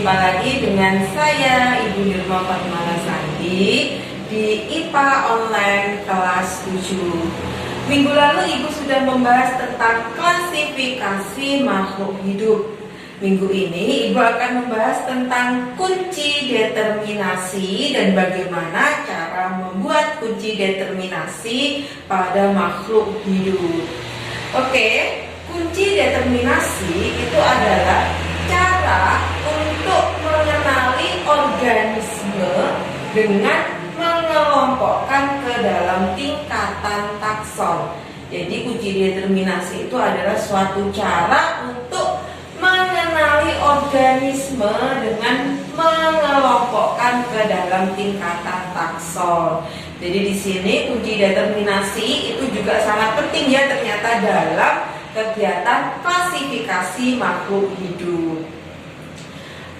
Jumpa lagi dengan saya Ibu Nirma Fatmala Sandi di IPA Online kelas 7. Minggu lalu Ibu sudah membahas tentang klasifikasi makhluk hidup. Minggu ini Ibu akan membahas tentang kunci determinasi dan bagaimana cara membuat kunci determinasi pada makhluk hidup. Oke, kunci determinasi itu adalah cara untuk mengenali organisme dengan mengelompokkan ke dalam tingkatan takson. Jadi kunci determinasi itu adalah suatu cara untuk mengenali organisme dengan mengelompokkan ke dalam tingkatan takson. Jadi di sini kunci determinasi itu juga sangat penting ya ternyata dalam kegiatan klasifikasi makhluk hidup.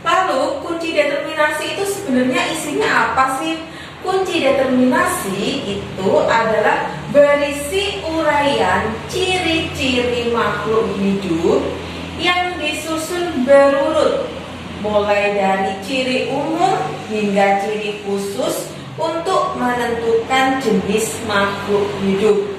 Lalu kunci determinasi itu sebenarnya isinya apa sih? Kunci determinasi itu adalah berisi uraian ciri-ciri makhluk hidup yang disusun berurut mulai dari ciri umum hingga ciri khusus untuk menentukan jenis makhluk hidup.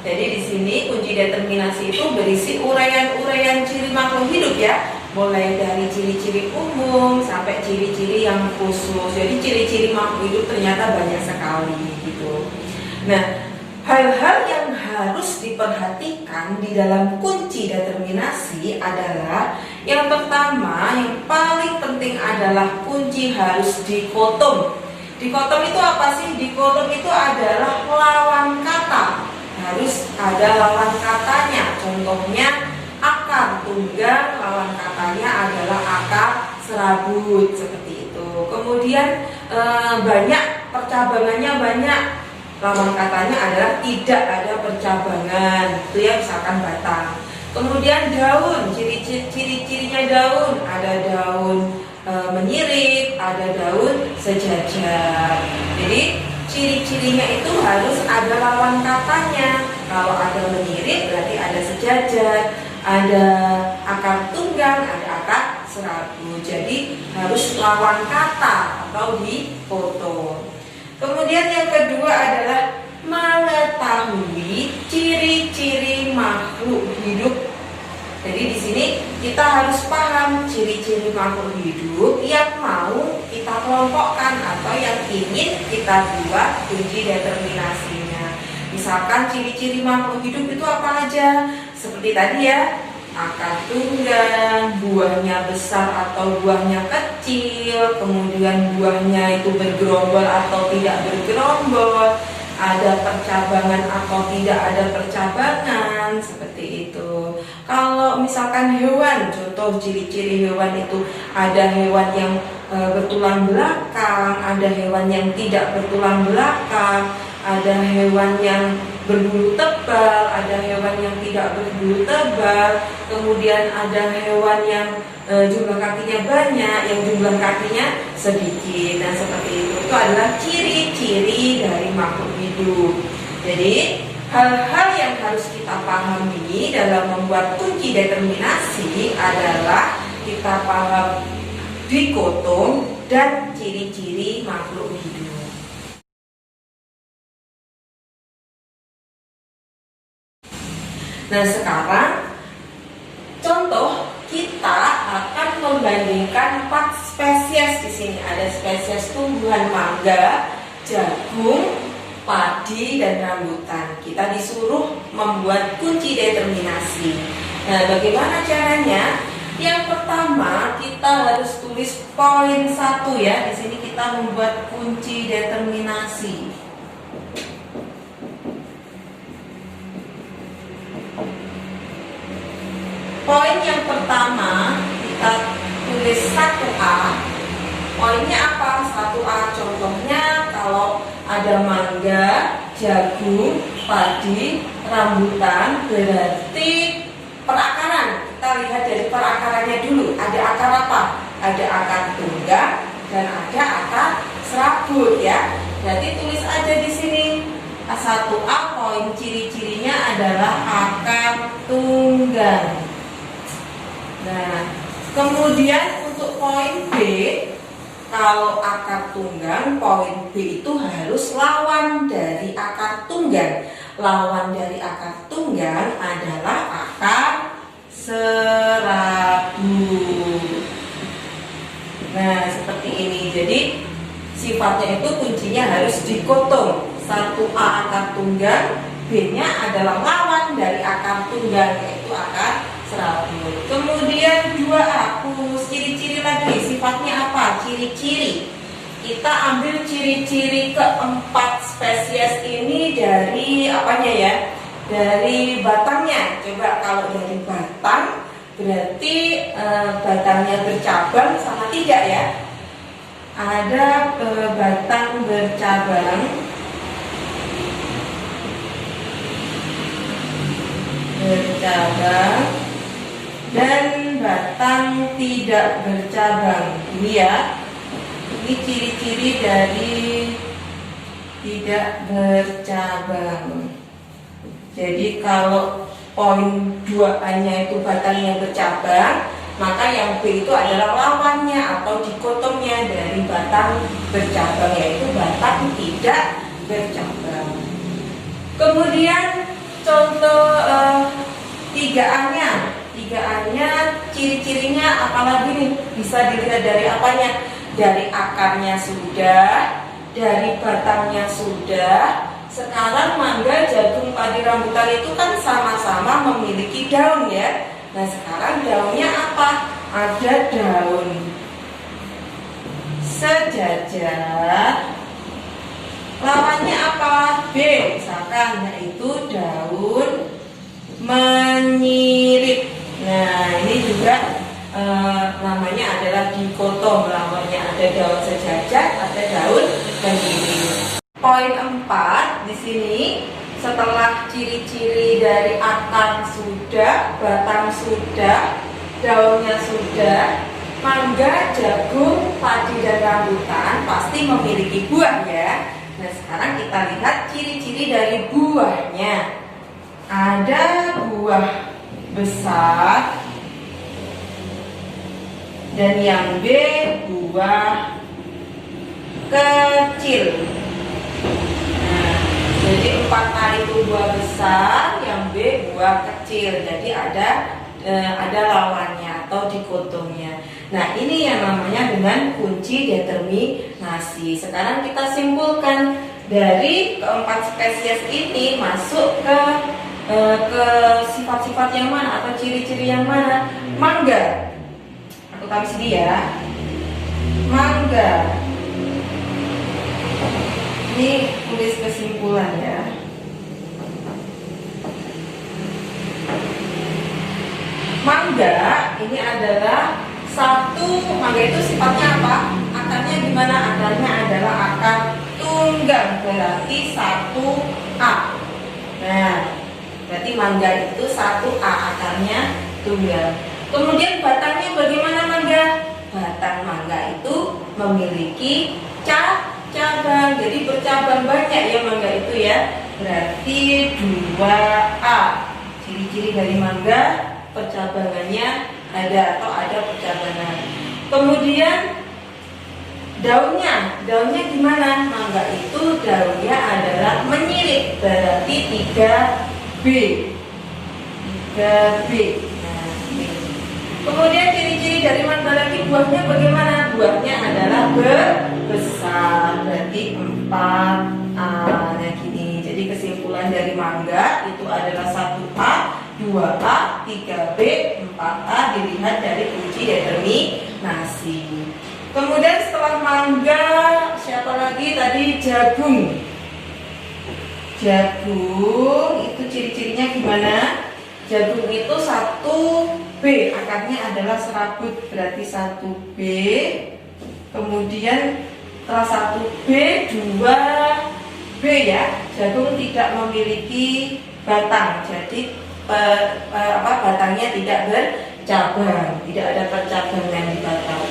Jadi di sini kunci determinasi itu berisi uraian-uraian ciri makhluk hidup ya, mulai dari ciri-ciri umum sampai ciri-ciri yang khusus. Jadi ciri-ciri makhluk hidup ternyata banyak sekali gitu. Nah, hal-hal yang harus diperhatikan di dalam kunci determinasi adalah yang pertama, yang paling penting adalah kunci harus dikotom. Dikotom itu apa sih? Dikotom itu adalah lawan kata. Harus ada lawan katanya. Contohnya akar tunggal, lawan katanya adalah akar serabut seperti itu. Kemudian banyak percabangannya banyak. Lawan katanya adalah tidak ada percabangan. Itu ya misalkan batang. Kemudian daun, ciri-cirinya daun, ada daun menyirip, ada daun sejajar. Jadi ciri-cirinya itu harus ada lawan katanya. Kalau ada menyirip berarti ada sejajar, ada akar tunggal, ada akar serabut. Jadi harus lawan kata atau dipotong. Kemudian yang kedua adalah mengetahui ciri-ciri makhluk hidup. Jadi di sini kita harus paham ciri-ciri makhluk hidup yang mau kita kelompokkan atau yang ingin kita buat kunci determinasinya. Misalkan ciri-ciri makhluk hidup itu apa aja? Seperti tadi ya, akar tunggal, buahnya besar atau buahnya kecil, kemudian buahnya itu bergerombol atau tidak bergerombol, ada percabangan atau tidak ada percabangan, seperti itu. Kalau misalkan hewan, contoh ciri-ciri hewan itu ada hewan yang bertulang belakang, ada hewan yang tidak bertulang belakang, ada hewan yang berbulu tebal, ada hewan yang tidak berbulu tebal, kemudian ada hewan yang jumlah kakinya banyak, yang jumlah kakinya sedikit, dan seperti itu. Itu adalah ciri-ciri dari makhluk hidup. Jadi hal-hal yang harus kita pahami dalam membuat kunci determinasi adalah kita paham dikotom dan ciri-ciri makhluk hidup. Nah, sekarang contoh kita akan membandingkan 4 spesies di sini. Ada spesies tumbuhan mangga, jagung, padi, dan rambutan. Kita disuruh membuat kunci determinasi. Nah, bagaimana caranya? Yang pertama, kita harus tulis poin 1 ya. Di sini kita membuat kunci determinasi. Poin yang pertama kita tulis 1A. Poinnya apa? 1A contohnya kalau ada mangga, jagung, padi, rambutan, berarti perakaran. Kita lihat dari perakarannya dulu. Ada akar apa? Ada akar tunggal dan ada akar serabut ya. Jadi tulis aja di sini. 1A poin ciri-cirinya adalah akar tunggal. Nah, kemudian untuk poin B, kalau akar tunggang, poin B itu harus lawan dari akar tunggang. Lawan dari akar tunggang adalah akar 100. Nah, seperti ini. Jadi sifatnya itu kuncinya harus dikotong. 1A akar tunggang, B-nya adalah lawan dari akar tunggang, yaitu akar 100. Kemudian 2A, ciri-ciri lagi. Sifatnya apa? Ciri-ciri. Kita ambil ciri-ciri keempat spesies ini dari apanya ya? Dari batangnya. Coba kalau dari batang, berarti batangnya bercabang sama tidak ya? Ada batang bercabang, dan batang tidak bercabang. Ini ya, ini ciri-ciri dari tidak bercabang. Jadi kalau poin 2A-nya itu batangnya bercabang, maka yang B itu adalah lawannya atau dikotomnya dari batang bercabang, yaitu batang tidak bercabang. Kemudian contoh 3A-nya. 3A-nya ciri-cirinya apalagi nih? Bisa dilihat dari apanya? Dari akarnya sudah, dari batangnya sudah. Sekarang mangga, jagung, padi, rambutan itu kan sama-sama memiliki daun ya. Nah, sekarang daunnya apa? Ada daun sejajar. Lawannya apa? B misalkan, yaitu daun menyirip. Nah, ini juga namanya adalah dikotom. Lawannya ada daun sejajar, ada daun menyirip. Poin 4 di sini, setelah ciri-ciri dari akar sudah, batang sudah, daunnya sudah, mangga, jagung, padi, dan rambutan pasti memiliki buah ya. Nah, sekarang kita lihat ciri-ciri dari buahnya. Ada buah besar, dan yang B buah kecil. Nah, jadi 4A itu buah besar, yang B buah kecil. Jadi ada lawannya atau dikotomnya. Nah, ini yang namanya dengan kunci determinasi. Sekarang kita simpulkan dari keempat spesies ini masuk ke sifat-sifat yang mana atau ciri-ciri yang mana? Mangga. Aku taruh sini ya. Mangga. Ini tulis kesimpulan ya. Mangga ini adalah mangga itu sifatnya apa? Akarnya gimana? Akarnya adalah akar tunggang, berarti 1A. Nah, berarti mangga itu 1A, akarnya tunggang. Kemudian batangnya bagaimana mangga? Batang mangga itu memiliki cabang, jadi bercabang banyak ya mangga itu ya. Berarti 2A. Ciri-ciri dari mangga, percabangannya ada atau ada percabangan. Kemudian daunnya gimana? Mangga itu daunnya adalah menyirip, berarti 3B. Nah, ini. Kemudian ciri-ciri dari mangga lagi, buahnya bagaimana? Buahnya adalah besar, berarti 4A. Nah, gini. Jadi kesimpulan dari mangga itu adalah 1A, 2A, 3B, 4A dilihat dari kunci determinasi. Kemudian setelah mangga, siapa lagi tadi? Jagung. Jagung itu ciri-cirinya gimana? Jagung itu 1B, akarnya adalah serabut, berarti 1B. Kemudian setelah 1B, 2B ya. Jagung tidak memiliki batang, jadi batangnya tidak bercabang, tidak ada percabangan di batang.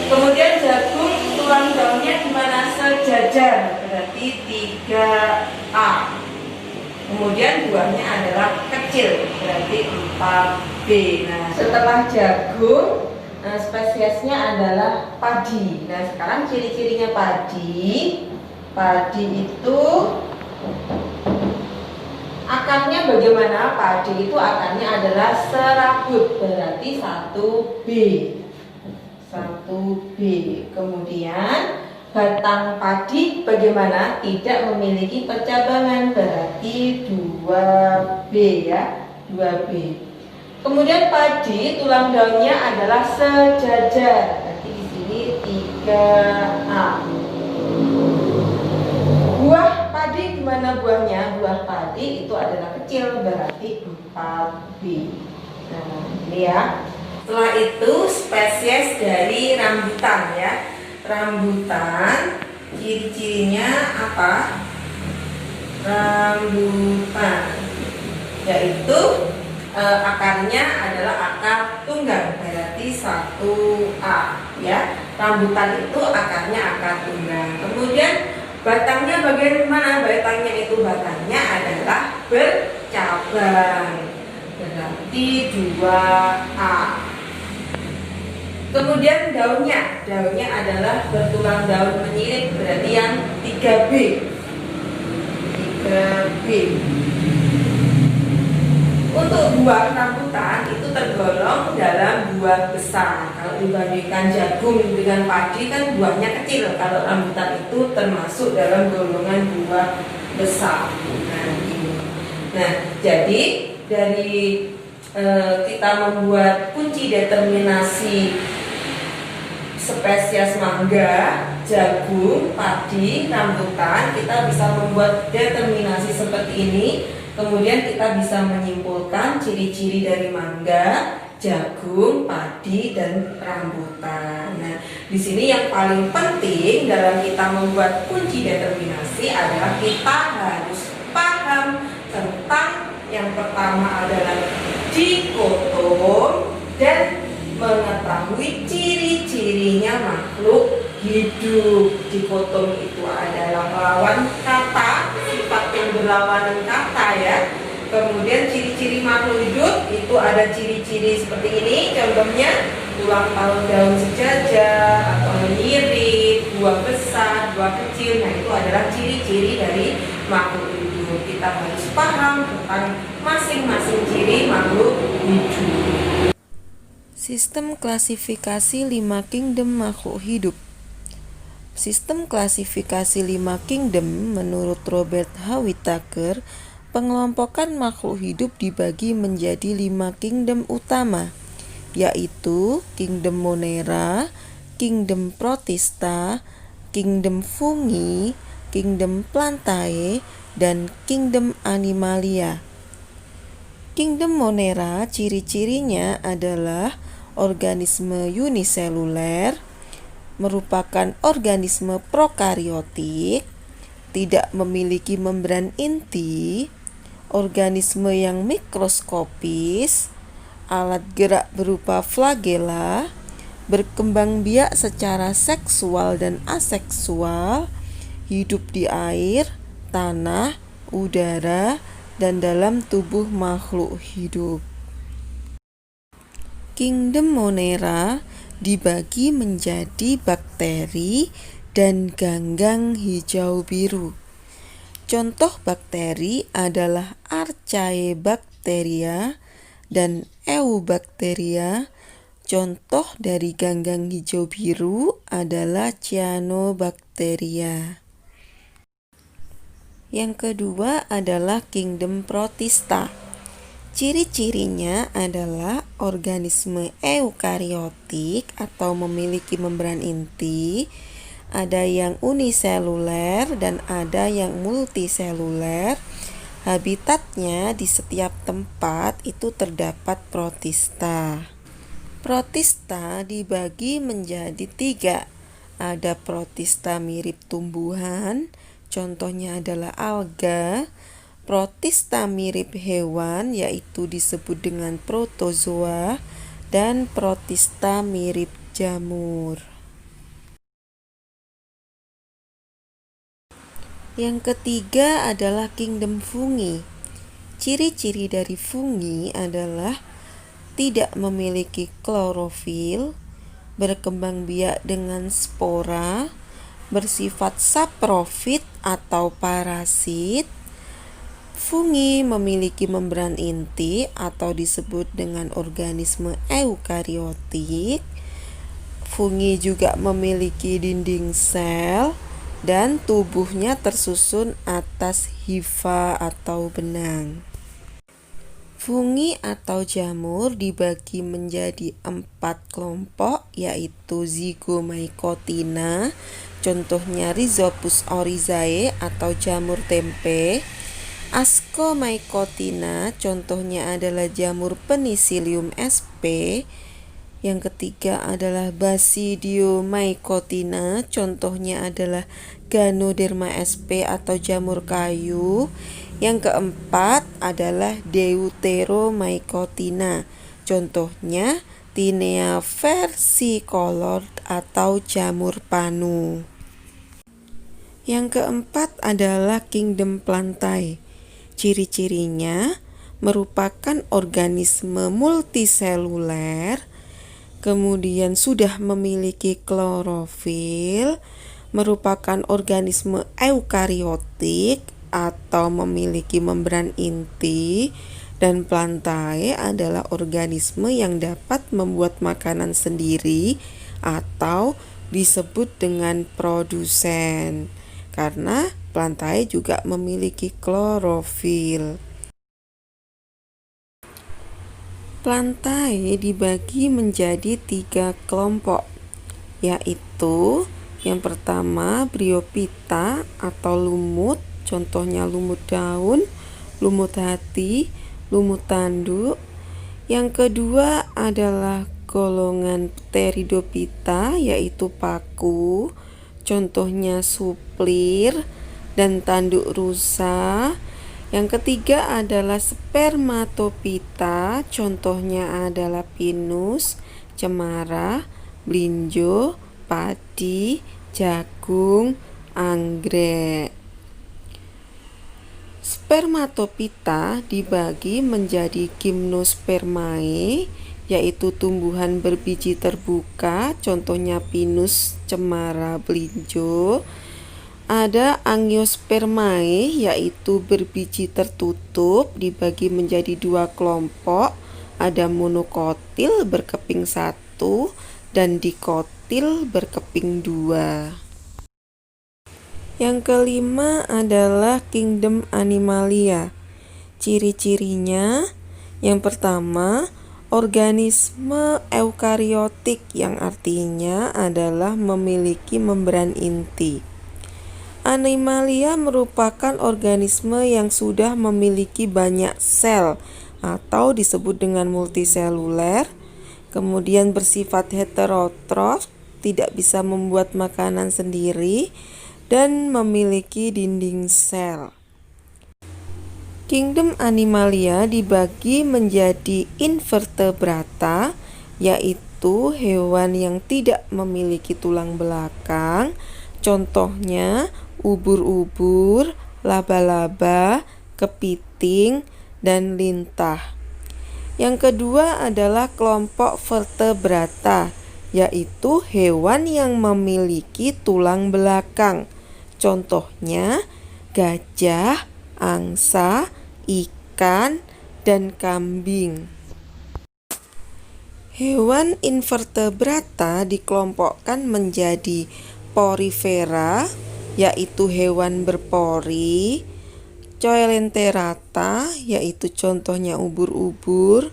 Kemudian jagung tulang daunnya gimana? Sejajar, berarti 3A. Kemudian buahnya adalah kecil, berarti 4B. Nah, setelah jagung spesiesnya adalah padi. Nah, sekarang ciri-cirinya padi itu akarnya bagaimana? Padi itu akarnya adalah serabut, berarti 1B. 1B. Kemudian batang padi bagaimana? Tidak memiliki percabangan, berarti 2B ya, 2B. Kemudian padi tulang daunnya adalah sejajar, berarti di sini 3A. Buah padi gimana buahnya? Buah padi itu adalah kecil, berarti 4B. Nah, ini ya. Setelah itu spesies dari rambutan ya. Rambutan ciri-cirinya apa? Rambutan yaitu akarnya adalah akar tunggang, berarti 1A ya. Rambutan itu akarnya akar tunggang. Kemudian batangnya bagaimana? Batangnya adalah bercabang, berarti 2A. Kemudian daunnya adalah bertulang daun menyirip, berarti yang 3B. 3B. Untuk buah rambutan itu tergolong dalam buah besar. Kalau dibandingkan jagung dengan padi kan buahnya kecil. Kalau rambutan itu termasuk dalam golongan buah besar. Nah, jadi dari kita membuat kunci determinasi spesies mangga, jagung, padi, rambutan, kita bisa membuat determinasi seperti ini. Kemudian kita bisa menyimpulkan ciri-ciri dari mangga, jagung, padi, dan rambutan. Nah, di sini yang paling penting dalam kita membuat kunci determinasi adalah kita harus paham tentang yang pertama adalah dikotom dan mengetahui ciri-cirinya makhluk hidup. Dikotom itu adalah lawan kata, sifat yang berlawanan kata ya. Kemudian ciri-ciri makhluk hidup itu ada ciri-ciri seperti ini. Contohnya tulang paruh daun sejajar atau menyirip, buah besar, buah kecil. Nah, itu adalah ciri-ciri dari makhluk hidup. Kita harus paham tentang masing-masing ciri makhluk hidup. Sistem klasifikasi 5 kingdom makhluk hidup. Sistem klasifikasi 5 kingdom menurut Robert H. Whittaker, pengelompokan makhluk hidup dibagi menjadi 5 kingdom utama, yaitu kingdom Monera, kingdom Protista, kingdom Fungi, kingdom Plantae, dan kingdom Animalia. Kingdom Monera ciri-cirinya adalah organisme uniseluler, merupakan organisme prokariotik, tidak memiliki membran inti, organisme yang mikroskopis, alat gerak berupa flagela, berkembang biak secara seksual dan aseksual, hidup di air, tanah, udara, dan dalam tubuh makhluk hidup. Kingdom Monera dibagi menjadi bakteri dan ganggang hijau biru. Contoh bakteri adalah Archaebacteria dan Eubacteria. Contoh dari ganggang hijau biru adalah Cyanobacteria. Yang kedua adalah kingdom Protista. Ciri-cirinya adalah organisme eukariotik atau memiliki membran inti, ada yang uniseluler dan ada yang multiseluler. Habitatnya di setiap tempat itu terdapat protista. Protista dibagi menjadi 3. Ada protista mirip tumbuhan, contohnya adalah alga. Protista mirip hewan, yaitu disebut dengan protozoa, dan protista mirip jamur. Yang ketiga adalah kingdom fungi. Ciri-ciri dari fungi adalah tidak memiliki klorofil, berkembang biak dengan spora, bersifat saprofit atau parasit. Fungi memiliki membran inti atau disebut dengan organisme eukariotik. Fungi juga memiliki dinding sel dan tubuhnya tersusun atas hifa atau benang. Fungi atau jamur dibagi menjadi 4 kelompok, yaitu Zygomycotina, contohnya Rhizopus oryzae atau jamur tempe. Ascomycotina, contohnya adalah jamur Penicillium sp. Yang ketiga adalah Basidiomycotina, contohnya adalah Ganoderma sp atau jamur kayu. Yang keempat adalah Deuteromycotina, contohnya Tinea versicolor atau jamur panu. Yang keempat adalah kingdom Plantae. Ciri-cirinya merupakan organisme multiseluler, kemudian sudah memiliki klorofil, merupakan organisme eukariotik atau memiliki membran inti, dan Plantae adalah organisme yang dapat membuat makanan sendiri atau disebut dengan produsen, karena Plantae juga memiliki klorofil. Plantae dibagi menjadi 3 kelompok, yaitu yang pertama Bryophyta atau lumut, contohnya lumut daun, lumut hati, lumut tanduk. Yang kedua adalah golongan Pteridophyta, yaitu paku, contohnya suplir dan tanduk rusa. Yang ketiga adalah Spermatophyta, contohnya adalah pinus, cemara, melinjo, padi, jagung, anggrek. Spermatophyta dibagi menjadi Gymnospermae, yaitu tumbuhan berbiji terbuka, contohnya pinus, cemara, melinjo. Ada Angiospermae, yaitu berbiji tertutup, dibagi menjadi 2 kelompok. Ada monokotil berkeping 1 dan dikotil berkeping 2. Yang kelima adalah kingdom Animalia. Ciri-cirinya, yang pertama, organisme eukariotik, yang artinya adalah memiliki membran inti. Animalia merupakan organisme yang sudah memiliki banyak sel atau disebut dengan multiseluler, kemudian bersifat heterotrof, tidak bisa membuat makanan sendiri, dan memiliki dinding sel. Kingdom Animalia dibagi menjadi invertebrata, yaitu hewan yang tidak memiliki tulang belakang, contohnya ubur-ubur, laba-laba, kepiting, dan lintah. Yang kedua adalah kelompok vertebrata, yaitu hewan yang memiliki tulang belakang, contohnya gajah, angsa, ikan, dan kambing. Hewan invertebrata dikelompokkan menjadi porifera, yaitu hewan berpori, Coelenterata, yaitu contohnya ubur-ubur,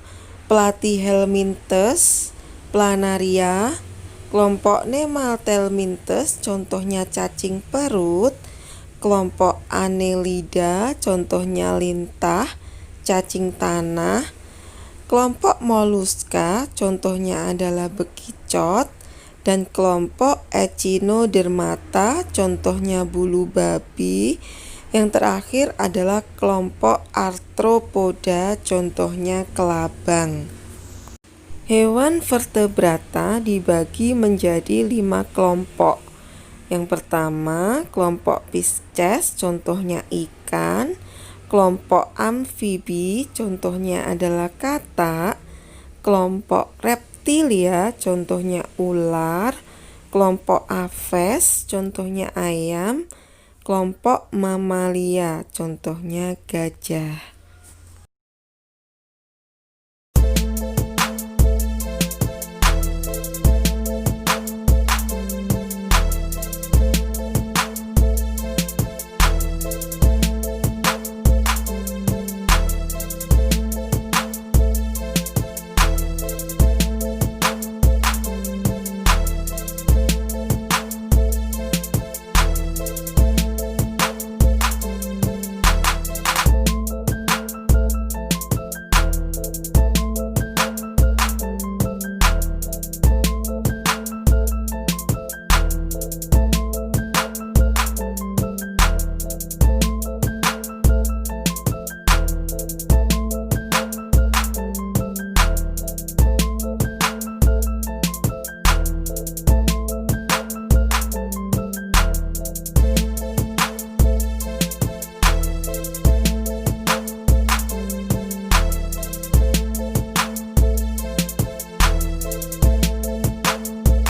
Platyhelminthes, planaria, kelompok Nemathelminthes, contohnya cacing perut, kelompok Annelida, contohnya lintah, cacing tanah, kelompok Mollusca, contohnya adalah bekicot, dan kelompok Echinodermata, contohnya bulu babi. Yang terakhir adalah kelompok Arthropoda, contohnya kelabang. Hewan vertebrata dibagi menjadi 5 kelompok. Yang pertama, kelompok Pisces, contohnya ikan. Kelompok amfibi, contohnya adalah katak. Kelompok reptil, Reptilia, contohnya ular. Kelompok Aves, contohnya ayam. Kelompok Mamalia, contohnya gajah.